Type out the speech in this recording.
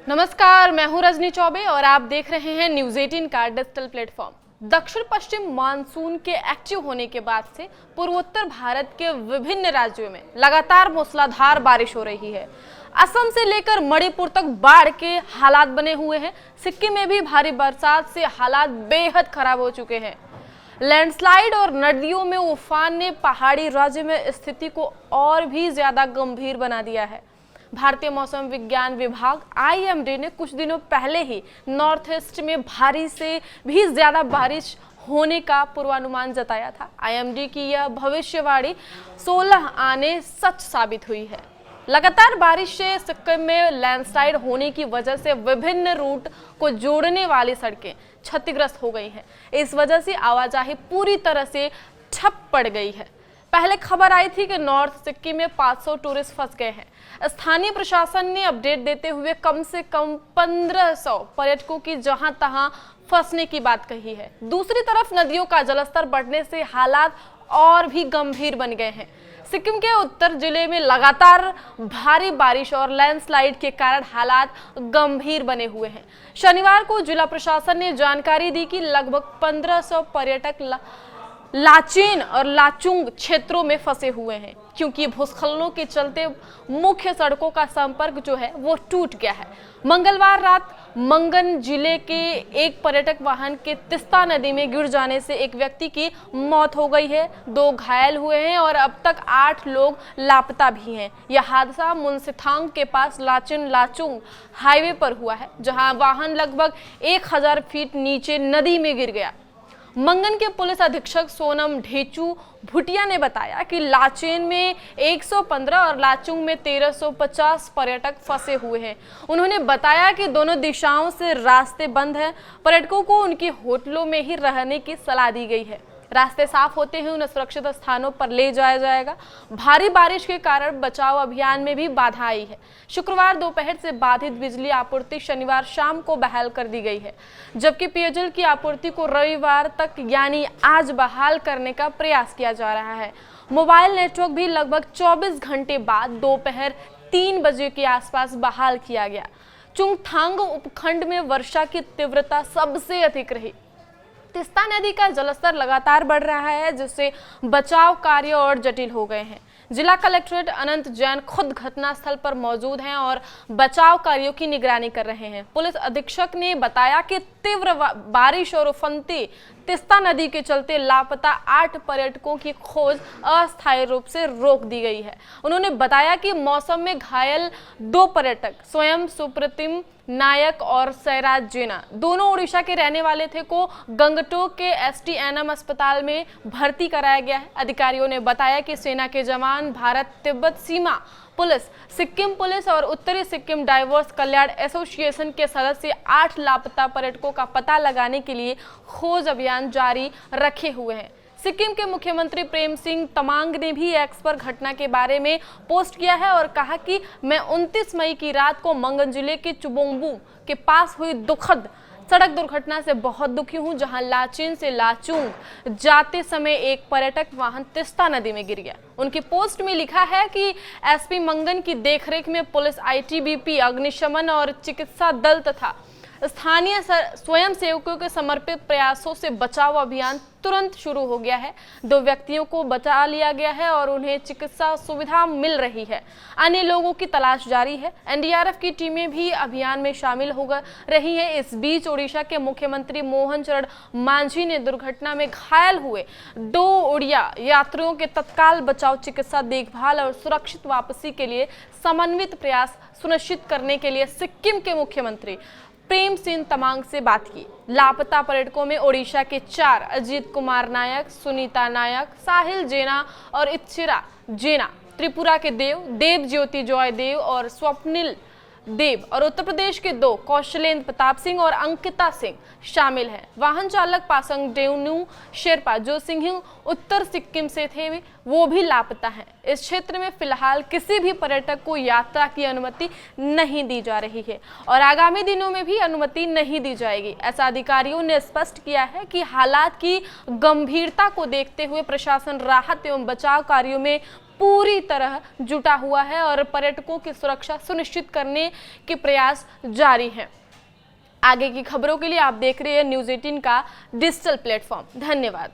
नमस्कार, मैं हूं रजनी चौबे और आप देख रहे हैं न्यूज 18 का डिजिटल प्लेटफॉर्म। दक्षिण पश्चिम मानसून के एक्टिव होने के बाद से पूर्वोत्तर भारत के विभिन्न राज्यों में लगातार मूसलाधार बारिश हो रही है। असम से लेकर मणिपुर तक बाढ़ के हालात बने हुए हैं। सिक्किम में भी भारी बरसात से हालात बेहद खराब हो चुके हैं। लैंडस्लाइड और नदियों में उफान ने पहाड़ी राज्य में स्थिति को और भी ज्यादा गंभीर बना दिया है। भारतीय मौसम विज्ञान विभाग IMD ने कुछ दिनों पहले ही नॉर्थ ईस्ट में भारी से भी ज्यादा बारिश होने का पूर्वानुमान जताया था। IMD की यह भविष्यवाणी 16 आने सच साबित हुई है। लगातार बारिश से सिक्किम में लैंडस्लाइड होने की वजह से विभिन्न रूट को जोड़ने वाली सड़कें क्षतिग्रस्त हो गई हैं। इस वजह से आवाजाही पूरी तरह से ठप पड़ गई है। पहले खबर आई थी कि नॉर्थ सिक्किम में 500 टूरिस्ट फंस गए हैं। स्थानीय प्रशासन ने अपडेट देते हुए कम से कम 1500 पर्यटकों की जहां तहां फंसने की बात कही है। दूसरी तरफ नदियों का जलस्तर बढ़ने से हालात और भी गंभीर बन गए हैं। सिक्किम के उत्तर जिले में लगातार भारी बारिश और लैंडस्लाइड के कारण हालात गंभीर बने हुए हैं। शनिवार को जिला प्रशासन ने जानकारी दी कि लगभग 1500 पर्यटक लाचेन और लाचुंग क्षेत्रों में फंसे हुए हैं, क्योंकि भूस्खलनों के चलते मुख्य सड़कों का संपर्क जो है वो टूट गया है। मंगलवार रात मंगन जिले के एक पर्यटक वाहन के तिस्ता नदी में गिर जाने से एक व्यक्ति की मौत हो गई है, 2 घायल हुए हैं और अब तक 8 लोग लापता भी हैं। यह हादसा मुनसिथांग के पास लाचेन लाचुंग हाईवे पर हुआ है, जहां वाहन लगभग 1000 फीट नीचे नदी में गिर गया। मंगन के पुलिस अधीक्षक सोनम ढेचू भुटिया ने बताया कि लाचेन में 115 और लाचुंग में 1350 पर्यटक फंसे हुए हैं। उन्होंने बताया कि दोनों दिशाओं से रास्ते बंद हैं। पर्यटकों को उनके होटलों में ही रहने की सलाह दी गई है। रास्ते साफ होते ही उन्हें सुरक्षित स्थानों पर ले जाया जाएगा। भारी बारिश के कारण बचाव अभियान में भी बाधा आई है। शुक्रवार दोपहर से बाधित बिजली आपूर्ति शनिवार शाम को बहाल कर दी गई है, जबकि पेयजल की आपूर्ति को रविवार तक यानी आज बहाल करने का प्रयास किया जा रहा है। मोबाइल नेटवर्क भी लगभग 24 घंटे बाद दोपहर 3 बजे के आसपास बहाल किया गया। चुंगथांग उपखंड में वर्षा की तीव्रता सबसे अधिक रही। तिस्ता नदी का जलस्तर लगातार बढ़ रहा है, जिससे बचाव कार्य और जटिल हो गए हैं। जिला कलेक्ट्रेट अनंत जैन खुद घटनास्थल पर मौजूद हैं और बचाव कार्यों की निगरानी कर रहे हैं। पुलिस अधीक्षक ने बताया कि तीव्र बारिश और उफनती तिस्ता नदी के चलते लापता 8 पर्यटकों की खोज अस्थायी रूप से रोक दी गई है। उन्होंने बताया कि मौसम में घायल 2 पर्यटक स्वयं सुप्रतिम नायक और सैराज जेना, दोनों उड़ीसा के रहने वाले थे, को गंगटोक के STNM अस्पताल में भर्ती कराया गया है। अधिकारियों ने बताया कि सेना के जवान, भारत तिब्बत सीमा पुलिस, सिक्किम पुलिस और उत्तरी सिक्किम डाइवर्स कल्याण एसोसिएशन के सदस्य 8 लापता पर्यटकों का पता लगाने के लिए खोज अभियान जारी रखे हुए हैं। सिक्किम के मुख्यमंत्री प्रेम सिंह तमांग ने भी एक्स पर घटना के बारे में पोस्ट किया है और कहा कि मैं 29 मई की रात को मंगन जिले के चुबोंगबू के पास हुई दुखद सड़क दुर्घटना से बहुत दुखी हूं, जहां लाचेन से लाचुंग जाते समय एक पर्यटक वाहन तिस्ता नदी में गिर गया। उनकी पोस्ट में लिखा है कि SP मंगन की देखरेख में पुलिस, ITBP, अग्निशमन और चिकित्सा दल तथा स्थानीय स्वयंसेवकों के समर्पित प्रयासों से बचाव अभियान तुरंत शुरू हो गया है। 2 व्यक्तियों को बचा लिया गया है और उन्हें चिकित्सा सुविधा मिल रही है। अन्य लोगों की तलाश जारी है। NDRF की टीमें भी अभियान में शामिल हो रही हैं। इस बीच ओडिशा के मुख्यमंत्री मोहन चरण मांझी ने दुर्घटना में घायल हुए 2 उड़िया यात्रियों के तत्काल बचाव, चिकित्सा देखभाल और सुरक्षित वापसी के लिए समन्वित प्रयास सुनिश्चित करने के लिए सिक्किम के मुख्यमंत्री प्रेम सिंह तमांग से बात की। लापता पर्यटकों में ओडिशा के 4 अजीत कुमार नायक, सुनीता नायक, साहिल जेना और इच्छिरा जेना, त्रिपुरा के देव ज्योति जॉय देव और स्वप्निल देव और उत्तर प्रदेश के 2 कौशलेंद्र प्रताप सिंह और अंकिता सिंह शामिल हैं। वाहन चालक पासंग डेवनू शेरपा, जो सिंह उत्तर सिक्किम से थे, वो भी लापता हैं। इस क्षेत्र में फिलहाल किसी भी पर्यटक को यात्रा की अनुमति नहीं दी जा रही है और आगामी दिनों में भी अनुमति नहीं दी जाएगी। ऐसा अधिकारियों ने स्पष्ट किया है कि हालात की गंभीरता को देखते हुए प्रशासन राहत एवं बचाव कार्यों में पूरी तरह जुटा हुआ है और पर्यटकों की सुरक्षा सुनिश्चित करने के प्रयास जारी हैं। आगे की खबरों के लिए आप देख रहे हैं न्यूज़ 18 का डिजिटल प्लेटफॉर्म। धन्यवाद।